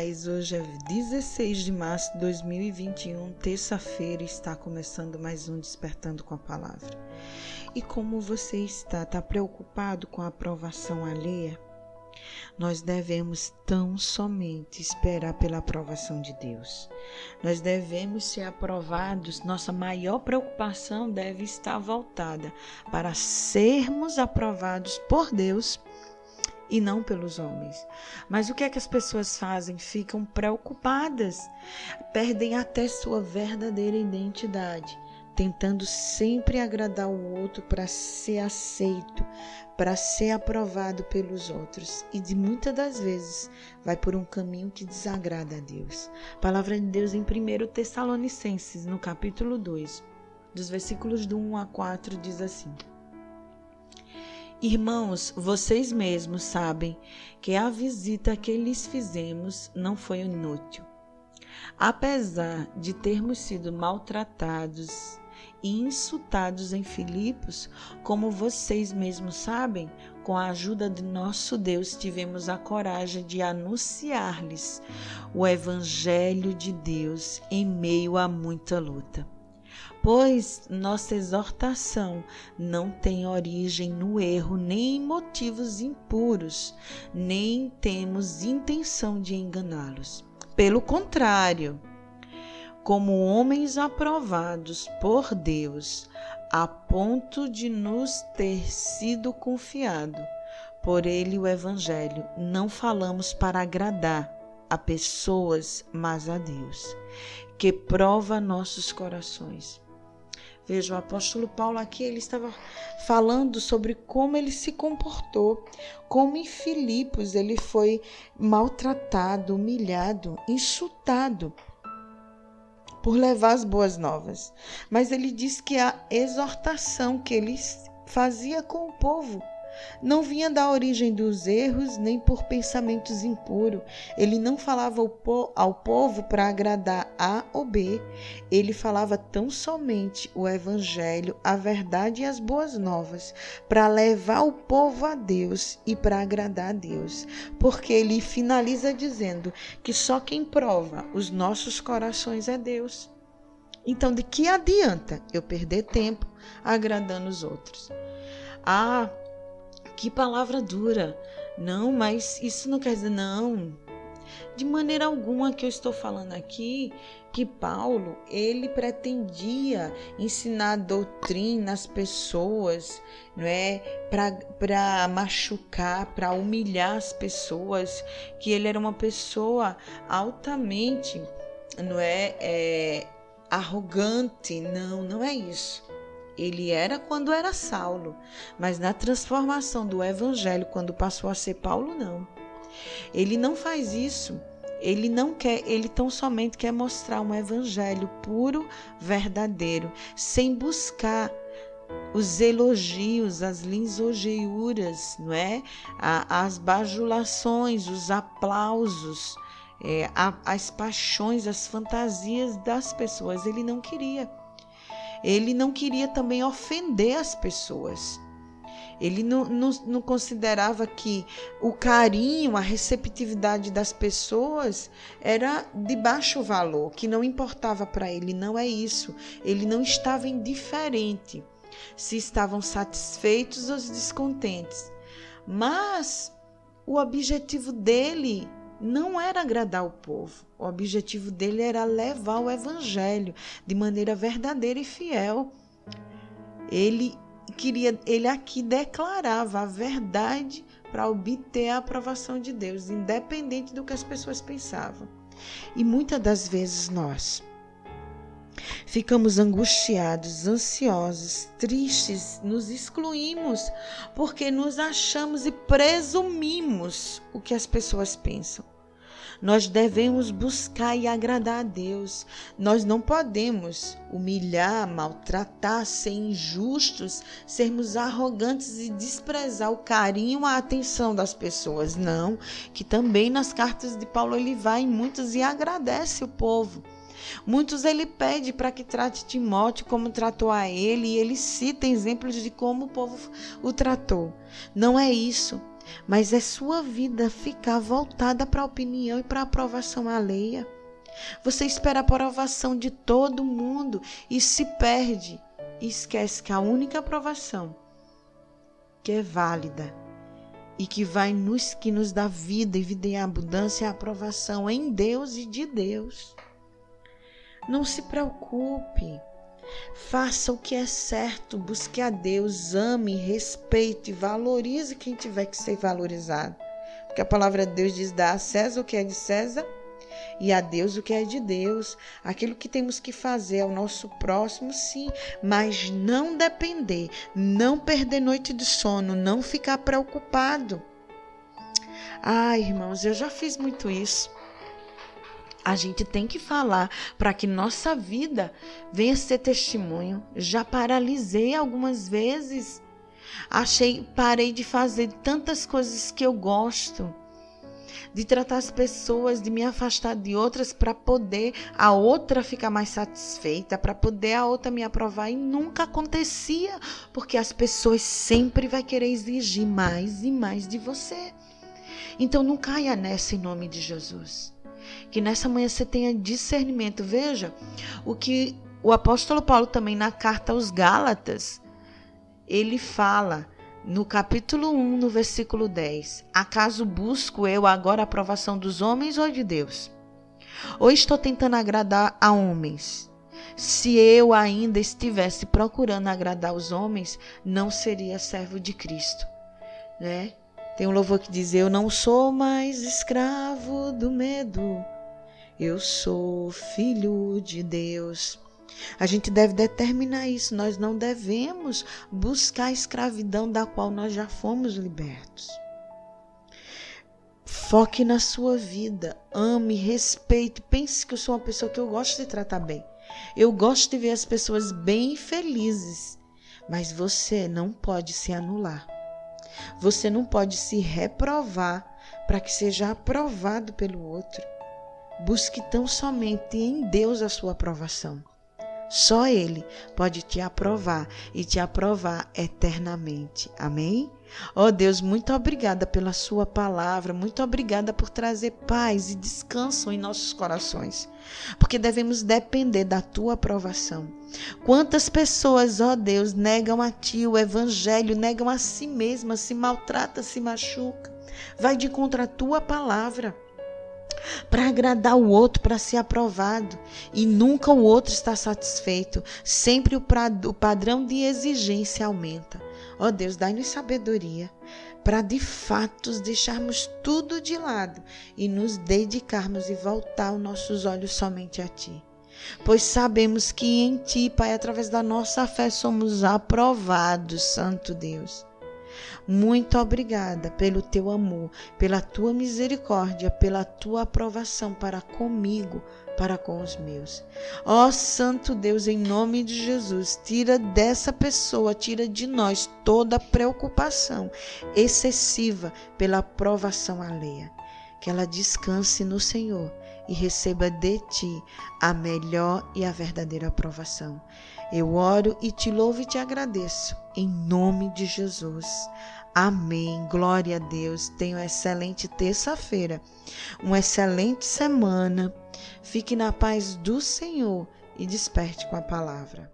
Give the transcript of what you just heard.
paz. Hoje é 16 de março de 2021, terça-feira, está começando mais um Despertando com a Palavra. E como você está? Está preocupado com a aprovação alheia? Nós devemos tão somente esperar pela aprovação de Deus. Nós devemos ser aprovados. Nossa maior preocupação deve estar voltada para sermos aprovados por Deus e não pelos homens. Mas o que é que as pessoas fazem? Ficam preocupadas, perdem até sua verdadeira identidade, tentando sempre agradar o outro para ser aceito, para ser aprovado pelos outros. E de muitas das vezes vai por um caminho que desagrada a Deus. A palavra de Deus em 1 Tessalonicenses, no capítulo 2, dos versículos do 1 a 4, diz assim: Irmãos, vocês mesmos sabem que a visita que lhes fizemos não foi inútil. Apesar de termos sido maltratados e insultados em Filipos, como vocês mesmos sabem, com a ajuda de nosso Deus tivemos a coragem de anunciar-lhes o Evangelho de Deus em meio a muita luta. Pois nossa exortação não tem origem no erro, nem em motivos impuros, nem temos intenção de enganá-los. Pelo contrário, como homens aprovados por Deus, a ponto de nos ter sido confiado por Ele o Evangelho, não falamos para agradar a pessoas, mas a Deus, que prova nossos corações. Veja, o apóstolo Paulo aqui, ele estava falando sobre como ele se comportou, como em Filipos ele foi maltratado, humilhado, insultado por levar as boas novas. Mas ele diz que a exortação que ele fazia com o povo não vinha da origem dos erros, nem por pensamentos impuros. Ele não falava ao povo para agradar A ou B. Ele falava tão somente o Evangelho, a verdade e as boas novas, para levar o povo a Deus e para agradar a Deus. Porque ele finaliza dizendo que só quem prova os nossos corações é Deus. Então, de que adianta eu perder tempo agradando os outros? Que palavra dura. Não, mas isso não quer dizer não. De maneira alguma que eu estou falando aqui que Paulo, ele pretendia ensinar doutrina às pessoas, não é? Para machucar, para humilhar as pessoas, que ele era uma pessoa altamente, não é, arrogante. Não é isso. Ele era quando era Saulo, mas na transformação do Evangelho, quando passou a ser Paulo, não. Ele não faz isso. Ele não quer, ele tão somente quer mostrar um Evangelho puro, verdadeiro, sem buscar os elogios, as lisonjeiras, não é? As bajulações, os aplausos, as paixões, as fantasias das pessoas. Ele não queria. Ele não queria também ofender as pessoas. Ele não considerava que o carinho, a receptividade das pessoas era de baixo valor, que não importava para ele. Não é isso. Ele não estava indiferente se estavam satisfeitos ou descontentes. Mas o objetivo dele não era agradar o povo. O objetivo dele era levar o Evangelho de maneira verdadeira e fiel. Ele aqui declarava a verdade para obter a aprovação de Deus, independente do que as pessoas pensavam. E muitas das vezes nós ficamos angustiados, ansiosos, tristes, nos excluímos porque nos achamos e presumimos o que as pessoas pensam. Nós devemos buscar e agradar a Deus. Nós não podemos humilhar, maltratar, ser injustos, sermos arrogantes e desprezar o carinho, a atenção das pessoas. Não, que também nas cartas de Paulo ele vai em muitos e agradece o povo. Muitos ele pede para que trate Timóteo como tratou a ele, e ele cita exemplos de como o povo o tratou. Não é isso. mas é sua vida ficar voltada para a opinião e para a aprovação alheia. Você espera a aprovação de todo mundo e se perde e esquece que a única aprovação que é válida e que nos dá vida e vida em abundância é a aprovação em Deus e de Deus. Não se preocupe. Faça o que é certo, busque a Deus, ame, respeite, valorize quem tiver que ser valorizado. Porque a palavra de Deus diz: dá a César o que é de César e a Deus o que é de Deus. Aquilo que temos que fazer ao nosso próximo, sim, mas não depender, não perder noite de sono, não ficar preocupado. Ai, irmãos, eu já fiz muito isso. A gente tem que falar para que nossa vida venha ser testemunho. Já paralisei algumas vezes. Parei de fazer tantas coisas que eu gosto. De tratar as pessoas, de me afastar de outras para poder a outra ficar mais satisfeita, para poder a outra me aprovar. E nunca acontecia, porque as pessoas sempre vão querer exigir mais e mais de você. Então não caia nessa em nome de Jesus. Que nessa manhã você tenha discernimento. Veja o que o apóstolo Paulo também na carta aos Gálatas, ele fala no capítulo 1, no versículo 10. Acaso busco eu agora a aprovação dos homens ou de Deus? Ou estou tentando agradar a homens? Se eu ainda estivesse procurando agradar os homens, não seria servo de Cristo, né? Tem um louvor que diz: eu não sou mais escravo do medo, eu sou filho de Deus. A gente deve determinar isso. Nós não devemos buscar a escravidão da qual nós já fomos libertos. Foque na sua vida, ame, respeite. Pense que eu sou uma pessoa que eu gosto de tratar bem. Eu gosto de ver as pessoas bem e felizes. Mas você não pode se anular. Você não pode se reprovar para que seja aprovado pelo outro. Busque tão somente em Deus a sua aprovação. Só Ele pode te aprovar e te aprovar eternamente. Amém? Ó Deus, muito obrigada pela sua palavra, muito obrigada por trazer paz e descanso em nossos corações, porque devemos depender da tua aprovação. Quantas pessoas, ó Deus, negam a ti o evangelho, negam a si mesmas, se maltrata, se machuca, vai de contra a tua palavra, para agradar o outro, para ser aprovado, e nunca o outro está satisfeito, sempre o padrão de exigência aumenta. Ó Deus, dai-nos sabedoria para de fato deixarmos tudo de lado e nos dedicarmos e voltar os nossos olhos somente a Ti. Pois sabemos que em Ti, Pai, através da nossa fé somos aprovados, Santo Deus. Muito obrigada pelo teu amor, pela tua misericórdia, pela tua aprovação para comigo, para com os meus. Ó Santo Deus, em nome de Jesus, tira dessa pessoa, tira de nós toda preocupação excessiva pela aprovação alheia. Que ela descanse no Senhor e receba de ti a melhor e a verdadeira aprovação. Eu oro e te louvo e te agradeço, em nome de Jesus. Amém. Glória a Deus. Tenha uma excelente terça-feira, uma excelente semana. Fique na paz do Senhor e desperte com a palavra.